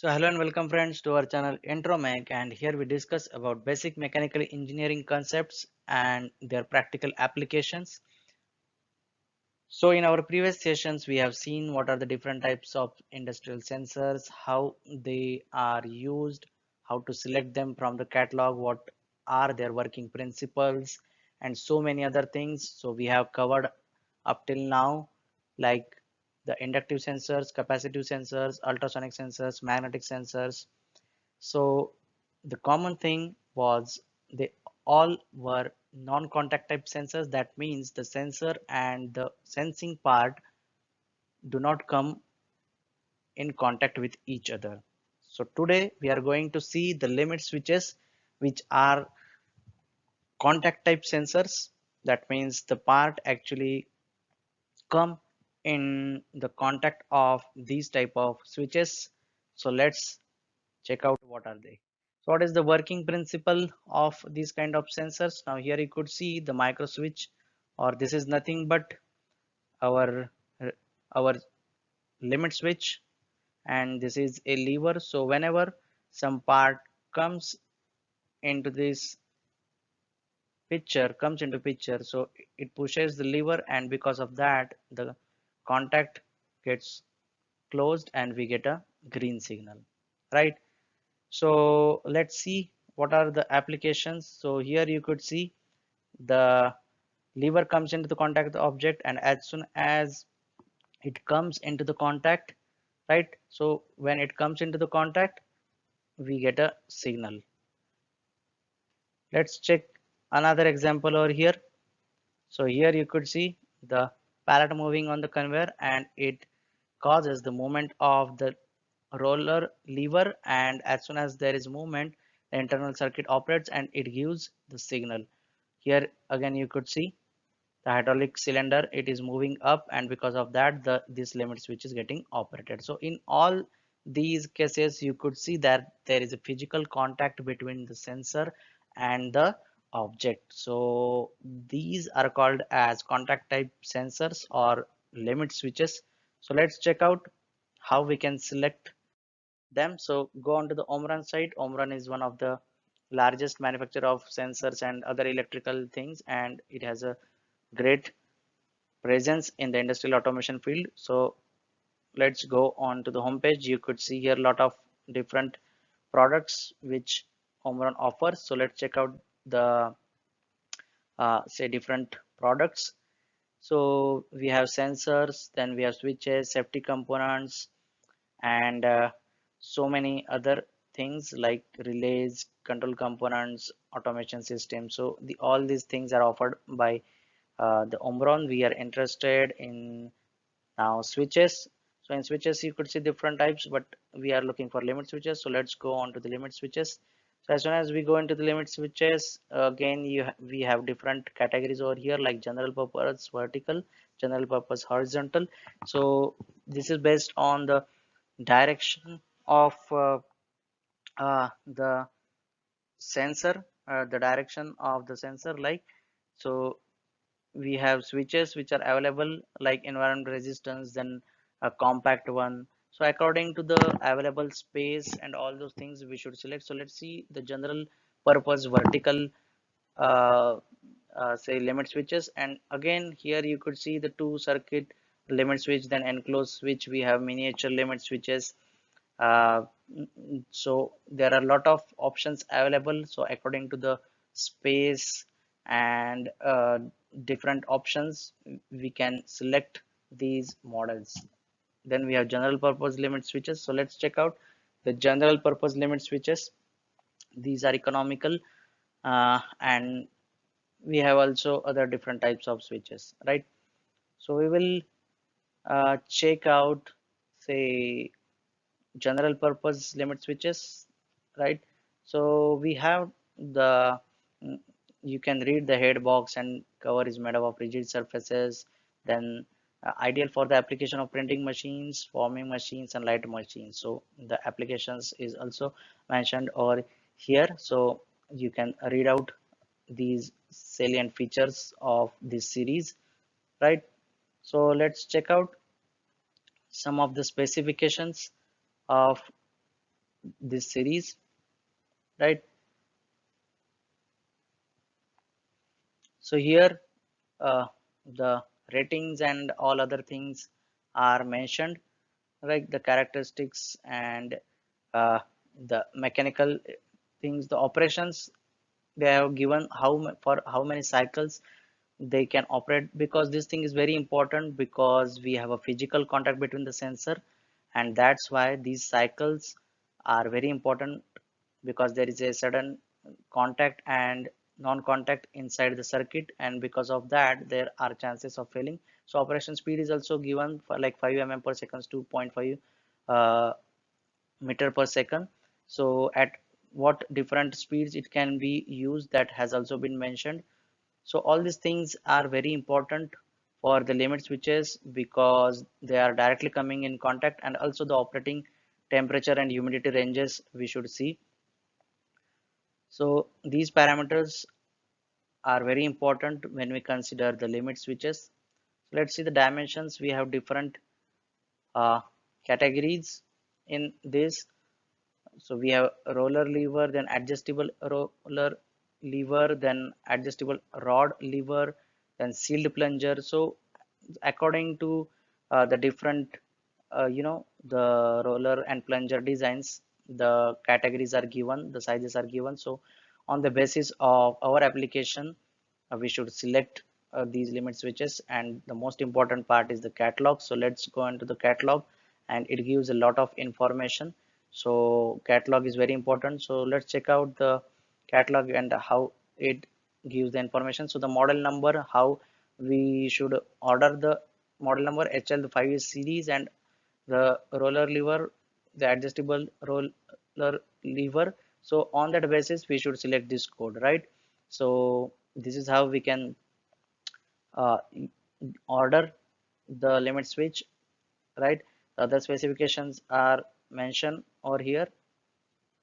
So hello and welcome friends to our channel Intro Mech, and here we discuss about basic mechanical engineering concepts and their practical applications. So in our previous sessions we have seen what are the different types of industrial sensors, how they are used, how to select them from the catalog, what are their working principles, and so many other things. So we have covered up till now, like the inductive sensors, capacitive sensors, ultrasonic sensors, magnetic sensors. So the common thing was they all were non-contact type sensors. That means the sensor and the sensing part do not come in contact with each other. So today we are going to see the limit switches, which are contact type sensors. That means the part actually come in the contact of these type of switches. So let's check out what are they. So what is the working principle of these kind of sensors? Now here you could see the micro switch, or this is nothing but our our limit switch, and this is a lever. So whenever some part comes into this picture, so it pushes the lever, and because of that the contact gets closed and we get a green signal, right? So let's see what are the applications. So here you could see the lever comes into the contact of the object, and as soon as it comes into the contact, right? So when it comes into the contact, we get a signal. Let's check another example over here. So here you could see the pallet moving on the conveyor, and it causes the movement of the roller lever, and as soon as there is movement, the internal circuit operates and it gives the signal. Here again you could see the hydraulic cylinder, it is moving up, and because of that the this limit switch is getting operated. So in all these cases you could see that there is a physical contact between the sensor and the object. So these are called as contact type sensors or limit switches. So let's check out how we can select them. So go on to the OMRON site. OMRON is one of the largest manufacturer of sensors and other electrical things, and it has a great presence in the industrial automation field. So let's go on to the homepage. You could see here a lot of different products which OMRON offers. So let's check out the say different products. So we have sensors, then we have switches, safety components, and so many other things like relays, control components, automation systems. So all these things are offered by the OMRON. We are interested in now switches. So in switches you could see different types, but we are looking for limit switches. So let's go on to the limit switches. So as soon as we go into the limit switches, again we have different categories over here, like general purpose vertical, general purpose horizontal. So this is based on the direction of the sensor, the direction of the sensor, like, so we have switches which are available like environment resistance, then a compact one. So according to the available space and all those things we should select. So let's see the general purpose vertical uh, say limit switches, and again here you could see the two circuit limit switch, then enclosed switch, we have miniature limit switches. uh, so there are a lot of options available. So according to the space and different options we can select these models. Then we have general purpose limit switches. So let's check out the general purpose limit switches. These are economical, and we have also other different types of switches, right? So we will check out, say, general purpose limit switches, right? So we have the mm, you can read the head box and cover is made up of rigid surfaces, then ideal for the application of printing machines, forming machines, and light machines. So the applications is also mentioned over here. So you can read out these salient features of this series, right? So let's check out some of the specifications of this series, right? So here uh, the ratings and all other things are mentioned, right? The characteristics and uh, the mechanical things, the operations they have given for how many cycles they can operate, because this thing is very important because we have a physical contact between the sensor, and that's why these cycles are very important, because there is a sudden contact and non-contact inside the circuit, and because of that there are chances of failing. So operation speed is also given for like 5 mm per second, 2.5 uh, meter per second. So at what different speeds it can be used, that has also been mentioned. So all these things are very important for the limit switches because they are directly coming in contact, and also the operating temperature and humidity ranges we should see. So these parameters are very important when we consider the limit switches. Let's see the dimensions. We have different uh, categories in this. So we have roller lever, then adjustable roller lever, then adjustable rod lever, then sealed plunger. So according to the different, the roller and plunger designs, the categories are given, the sizes are given. So on the basis of our application, we should select these limit switches, and the most important part is the catalog. So let's go into the catalog, and it gives a lot of information. So catalog is very important. So let's check out the catalog and how it gives the information. So the model number, how we should order the model number, HL5 series, and the roller lever, the adjustable roller lever. So on that basis we should select this code, right? So this is how we can uh, order the limit switch, right? The other specifications are mentioned over here,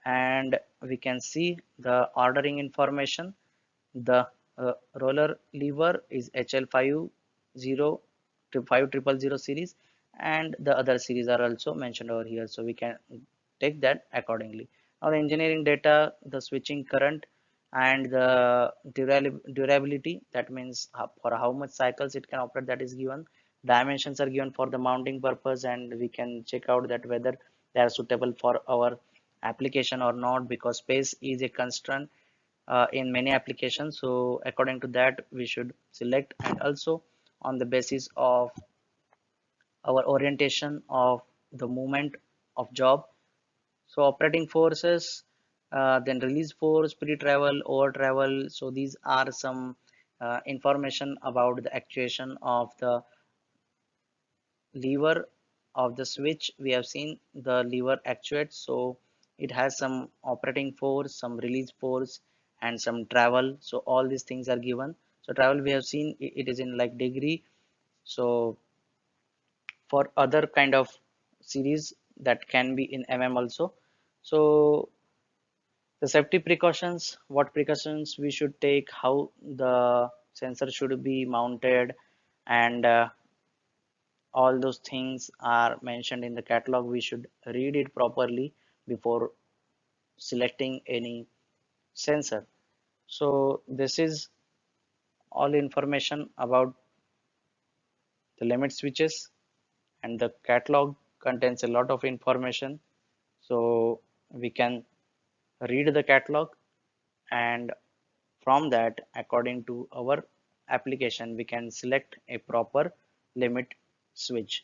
and we can see the ordering information. The roller lever is HL50 series, and the other series are also mentioned over here, so we can take that accordingly. Now the engineering data, the switching current and the durability, that means for how much cycles it can operate, that is given. Dimensions are given for the mounting purpose, and we can check out that whether they are suitable for our application or not, because space is a constraint in many applications. So according to that we should select, and also on the basis of our orientation of the movement of job. So operating forces, then release force, pre-travel, over travel. So these are some information about the actuation of the lever of the switch. We have seen the lever actuates, so it has some operating force, some release force, and some travel. So all these things are given. So travel we have seen it is in like degree. So for other kind of series, that can be in also. So the safety precautions, what precautions we should take, how the sensor should be mounted, and all those things are mentioned in the catalog. We should read it properly before selecting any sensor. So this is all information about the limit switches, and the catalog contains a lot of information. So we can read the catalog, and from that, according to our application, we can select a proper limit switch.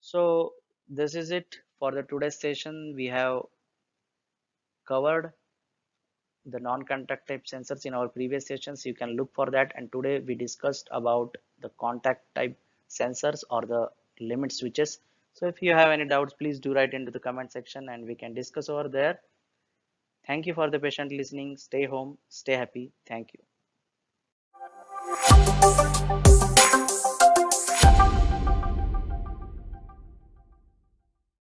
So this is it for the today's session. We have covered the non-contact type sensors in our previous sessions. You can look for that, and today we discussed about the contact type sensors or the limit switches. So if you have any doubts, please do write into the comment section and we can discuss over there. Thank you for the patient listening. Stay home, stay happy. Thank you.